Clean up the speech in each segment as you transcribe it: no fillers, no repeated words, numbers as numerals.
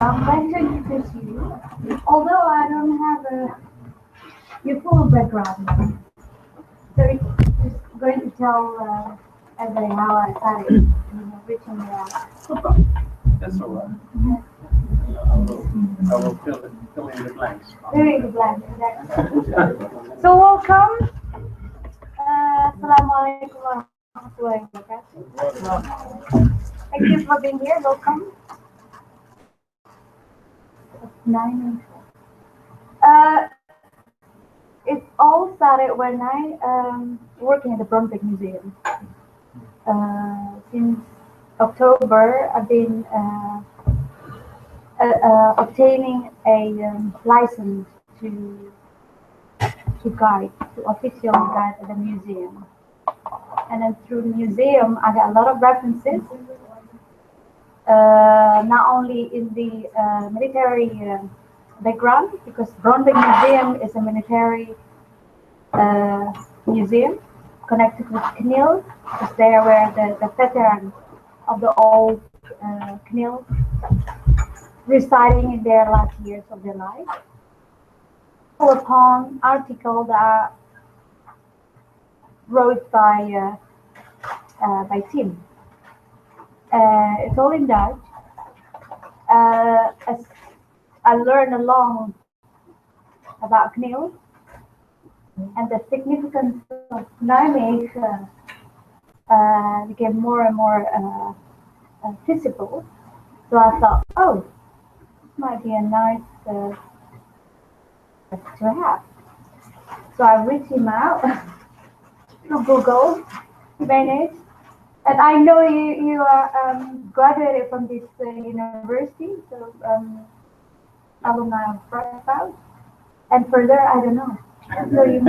I'm going to introduce you, although I don't have your full background. So it's just going to tell everybody how I started reaching the. That's all right. I will fill in the blanks. Very the blanks, exactly. So welcome. Assalamualaikum warahmatullahi wabarakatuh. Thank you for being here. Welcome. It all started when I working at the Bromwijk Museum. Since October, I've been obtaining a license to guide, to officially guide at the museum. And then through the museum, I got a lot of references, not only in the military background, because Bromwijk Museum is a military museum connected with CNIL. It's there where the veterans of the old CNIL residing in their last years of their life. Upon article that wrote by Tim. It's all in Dutch. As I learned along about CNIL and the significance of Nijmegen became more and more visible. So I thought, oh, this might be a nice to have. So I reached him out through Google, managed, and I know you are graduated from this university, so alumni of Radboud, and further I don't know. So you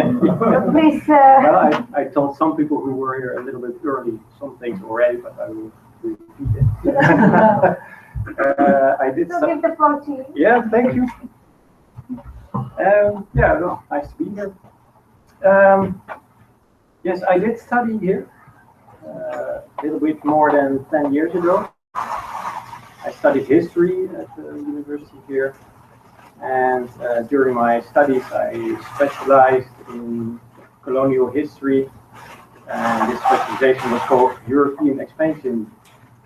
please. Well, I told some people who were here a little bit early some things already, but I will repeat it. I did. So give the floor to you. Yeah, thank you. Yeah, well, nice to be here. Yes, I did study here a little bit more than 10 years ago. I studied history at the university here, and during my studies I specialized in colonial history, and this specialization was called European Expansion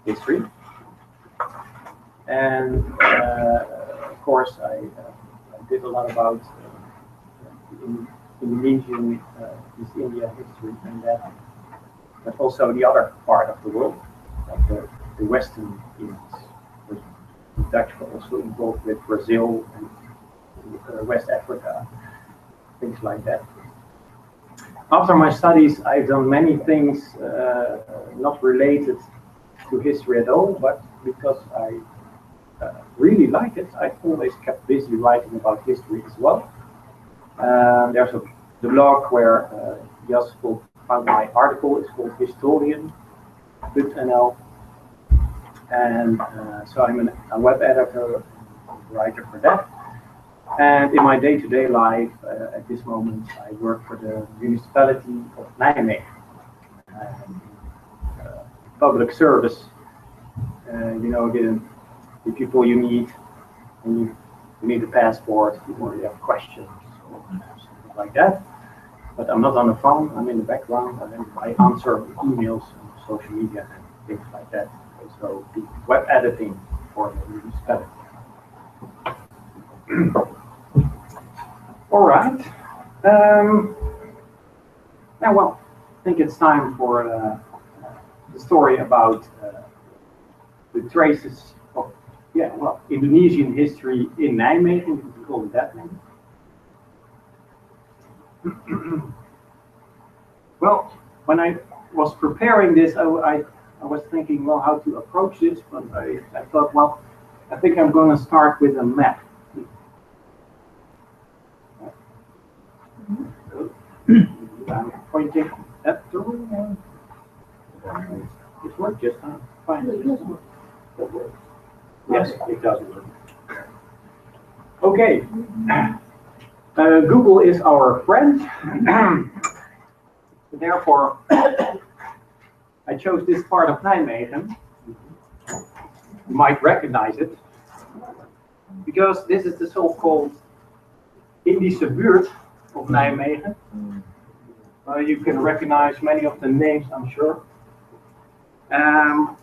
History. And of course I did a lot about Indonesian, East India history and that, but also the other part of the world, like the Western Indies. The Dutch were also involved with Brazil and West Africa, things like that. After my studies, I've done many things not related to history at all, but because I really like it, I've always kept busy writing about history as well. There's the blog where Jasper found my article. It's called Historian.nl, and so I'm a web editor, writer for that. And in my day-to-day life, at this moment, I work for the municipality of Nijmegen, public service. The people you meet when you need a passport, or you have questions, or something like that. But I'm not on the phone, I'm in the background, and I answer emails and social media and things like that. So the web editing for the municipality. All right. Now, well, I think it's time for the story about the traces of, Indonesian history in Nijmegen, if we call it that name. Well, when I was preparing this, I was thinking, well, how to approach this, but I thought, well, I think I'm going to start with a map. I'm pointing at the room. This works just fine. Yes, it does work. Okay. Google is our friend. Therefore, I chose this part of Nijmegen. You might recognize it. because this is the so-called Indische buurt of Nijmegen. You can recognize many of the names, I'm sure. I'm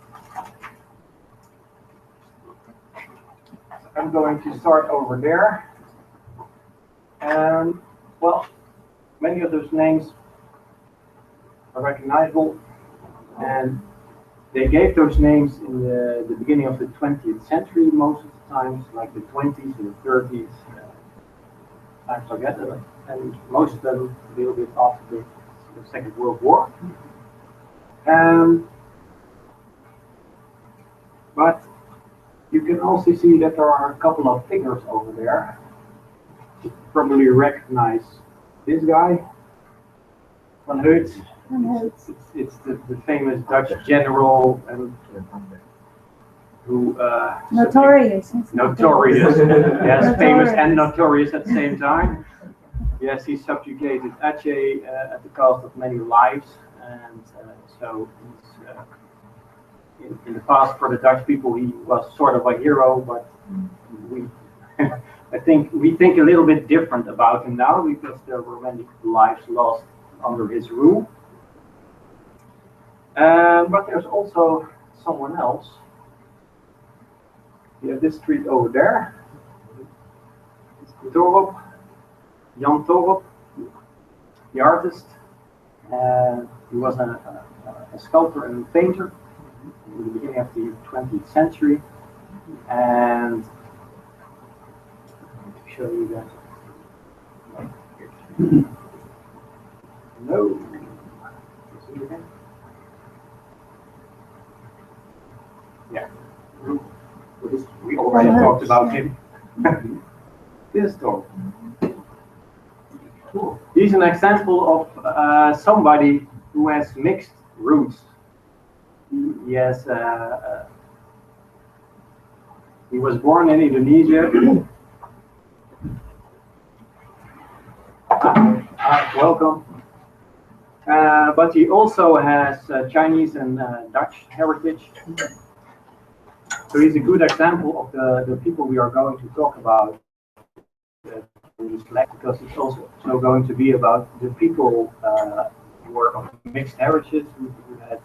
going to start over there. Well, many of those names are recognizable, and they gave those names in the beginning of the 20th century most of the times, like the 20s and the 30s, times like that, and most of them a little bit after the Second World War. But you can also see that there are a couple of figures over there. You probably recognize this guy, Van Heut. It's the famous Dutch general who notorious. Yes, famous and notorious at the same time. Yes, he subjugated Aceh at the cost of many lives, and so he's, in the past for the Dutch people he was sort of a hero, but we think a little bit different about him now because there were many lives lost under his rule. But there's also someone else. You have this street over there. Torop, Jan Torop, the artist. He was a sculptor and painter in the beginning of the 20th century. And I'm going to show you that. No. Yeah. We already talked about him. This dog. He's an example of somebody who has mixed roots. He was born in Indonesia. Welcome. But he also has Chinese and Dutch heritage. So he's a good example of the people we are going to talk about in this lecture, because it's also going to be about the people who were of mixed heritage, who had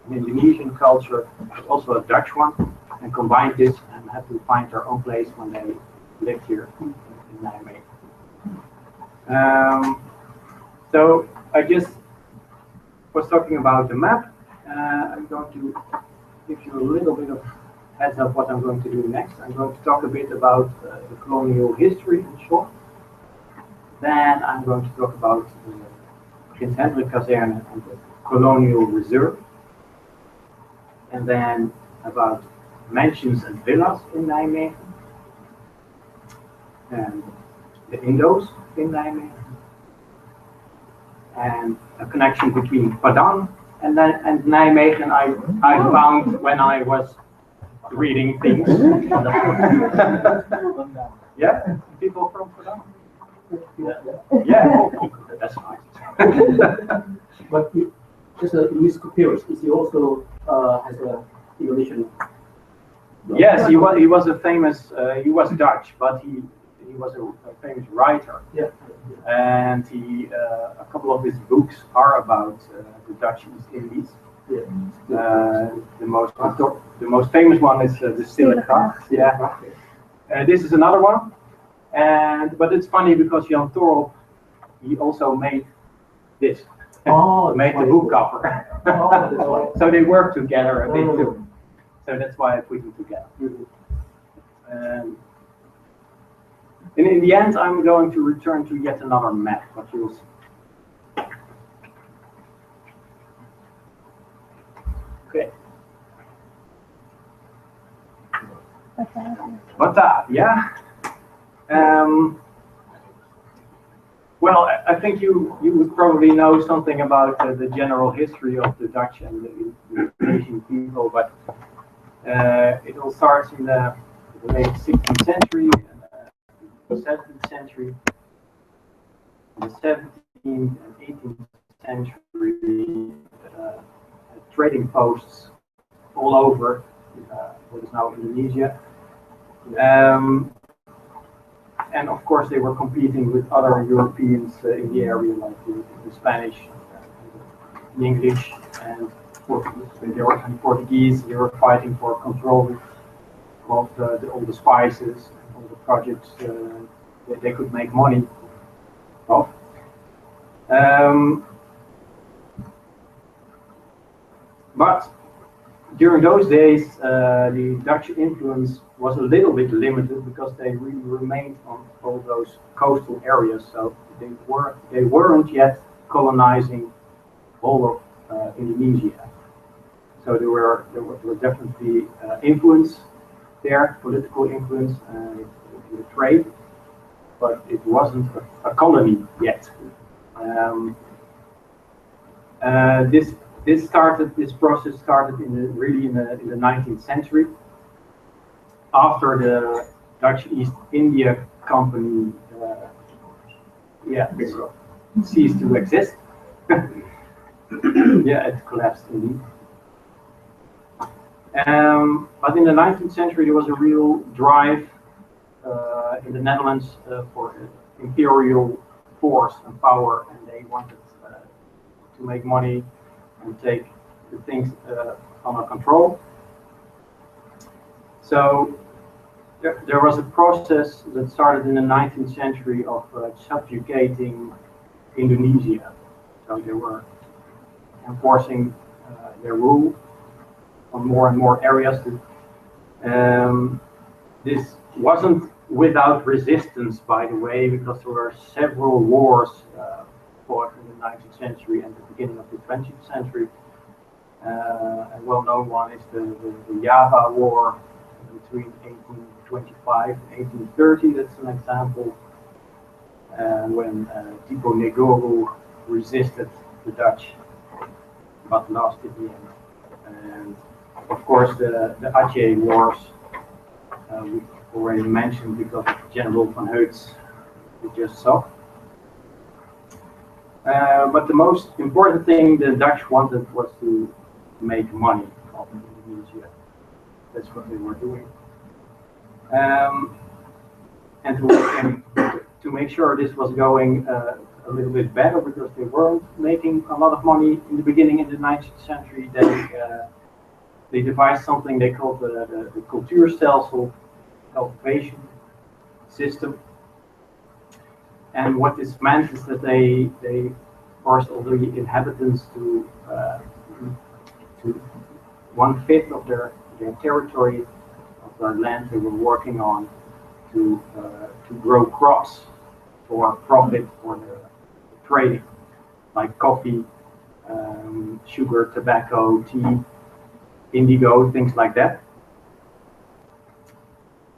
an Indonesian culture, but also a Dutch one, and combined this and had to find their own place when they lived here in Nijmegen. So I just was talking about the map. I'm going to give you a little bit of heads up what I'm going to do next. I'm going to talk a bit about the colonial history in short. Then I'm going to talk about the Prins Hendrik Kazerne and the Colonial Reserve. And then about mansions and villas in Nijmegen. And the Indos in Nijmegen. And a connection between Padang and Nijmegen I found when I was reading things. Yeah, people from Padang. Yeah, that's nice. But just a musical period, is he also has a Indonesian? Yes, he was a famous. He was Dutch, but he was a famous writer. Yeah. And a couple of his books are about the Dutch East Indies. Yeah. The most famous one is the Stille Gracht. Yeah. This is another one. But it's funny because Jan Torop, he also made this. Oh, made the book cover. Oh, that's right. So they work together a bit too. So that's why I put them together. And in the end, I'm going to return to yet another map, but you'll see. Okay. Batavia, yeah. Well, I think you would probably know something about the general history of the Dutch and the Indonesian people, but it all starts in the late 16th century, the 17th century, the 17th and 18th century, trading posts all over what is now Indonesia. And of course, they were competing with other Europeans in the area, like the Spanish, the English, and Portuguese. When they were in Portuguese, they were fighting for control of all the spices and all the projects that they could make money of. But during those days, the Dutch influence was a little bit limited because they really remained on all those coastal areas. So they weren't yet colonizing all of Indonesia. So there were definitely influence there, political influence in the trade, but it wasn't a colony yet. This process started really in the 19th century, after the Dutch East India Company ceased to exist. Yeah, it collapsed indeed. But in the 19th century, there was a real drive in the Netherlands for imperial force and power, and they wanted to make money and take the things under control. So there was a process that started in the 19th century of subjugating Indonesia. So they were enforcing their rule on more and more areas. This wasn't without resistance, by the way, because there were several wars fought in the 19th century and the beginning of the 20th century. A well-known one is the Java War between 1825 and 1830. That's an example when Tipo Negoro resisted the Dutch, but lost in the end. And of course, the Aceh Wars we already mentioned because of General van Heuts we just saw. But the most important thing the Dutch wanted was to make money of Indonesia. That's what they were doing. And to make sure this was going a little bit better, because they weren't making a lot of money in the beginning in the 19th century, they devised something they called the cultuurstelsel, cultivation system. And what this meant is that they forced all the inhabitants to 1/5 of their territory, of their land they were working on, to grow crops for profit for the trading, like coffee, sugar, tobacco, tea, indigo, things like that.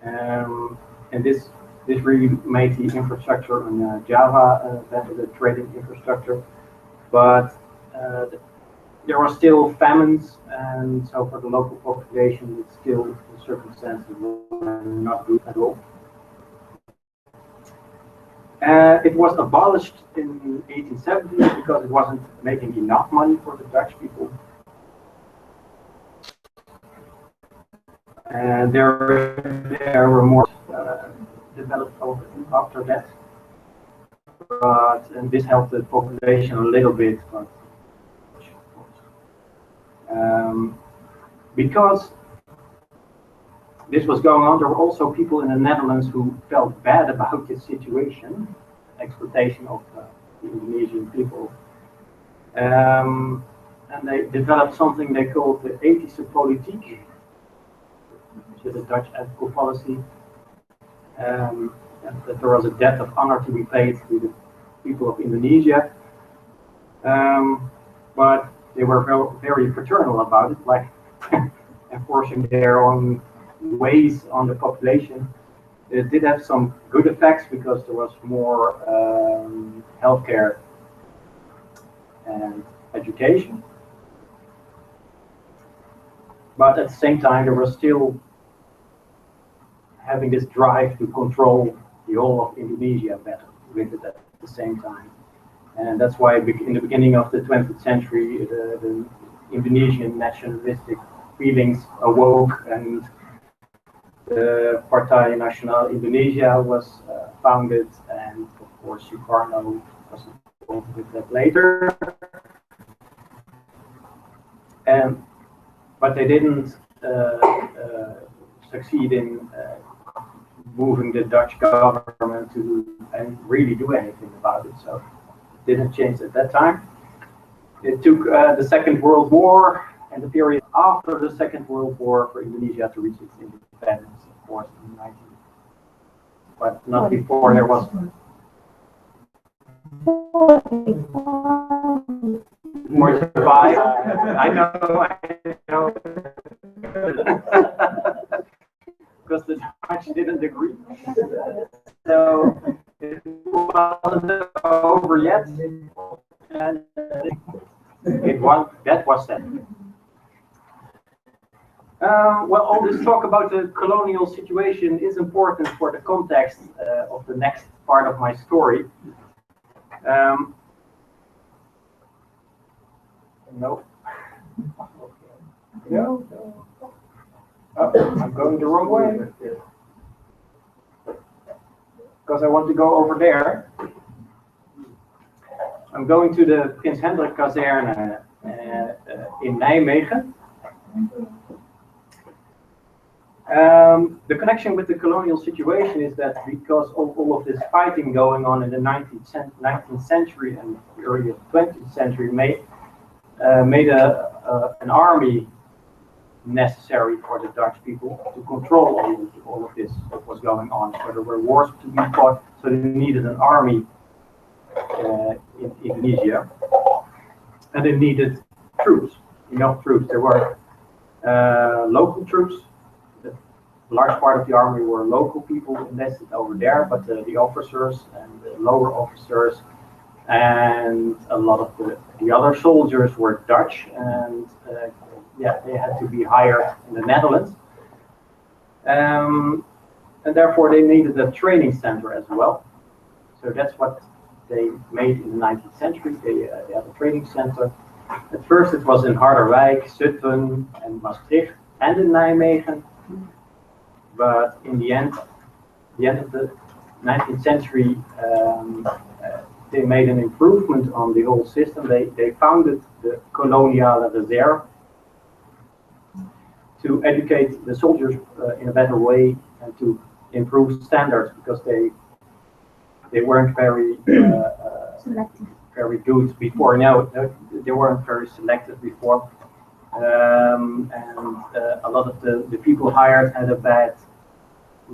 And this really made the infrastructure in Java better, the trading infrastructure. But there were still famines, and so for the local population, the circumstances were not good at all. It was abolished in 1870 because it wasn't making enough money for the Dutch people. And there were more developed after that. And this helped the population a little bit, but because this was going on, there were also people in the Netherlands who felt bad about this situation, exploitation of the Indonesian people. And they developed something they called the ethische politiek, which is a Dutch ethical policy. That there was a debt of honor to be paid to the people of Indonesia. But they were very paternal about it, like enforcing their own ways on the population. It did have some good effects because there was more healthcare and education. But at the same time, there was still having this drive to control the whole of Indonesia better with it at the same time. And that's why in the beginning of the 20th century, the Indonesian nationalistic feelings awoke, and the Partai Nasional Indonesia was founded, and of course Sukarno was involved with that later. But they didn't succeed in moving the Dutch government to do, and really do anything about it. So it didn't change at that time. It took the Second World War and the period after the Second World War for Indonesia to reach its independence, of course, in 19. But not before there was. More survive. I know. Because the Dutch didn't agree. So it wasn't over yet. And that was that. Well, all this talk about the colonial situation is important for the context of the next part of my story. No. No. Oh, I'm going the wrong way. Because I want to go over there. I'm going to the Prins Hendrik Kazerne in Nijmegen. The connection with the colonial situation is that because of all of this fighting going on in the 19th century and the early 20th century made an army necessary for the Dutch people to control all of this that was going on. So there were wars to be fought, so they needed an army in Indonesia, and they needed troops, enough troops. There were local troops. The large part of the army were local people enlisted over there, but the officers and the lower officers and a lot of the other soldiers were Dutch, and they had to be hired in the Netherlands, and therefore they needed a training center as well. So that's what they made in the 19th century. They had a training center. At first it was in Harderwijk, Zutphen, and Maastricht, and in Nijmegen. But in the end of the 19th century, they made an improvement on the whole system. They founded the Koloniale Reserve to educate the soldiers in a better way and to improve standards, because they weren't very very good before. No, they weren't very selected before, and a lot of the people hired had a bad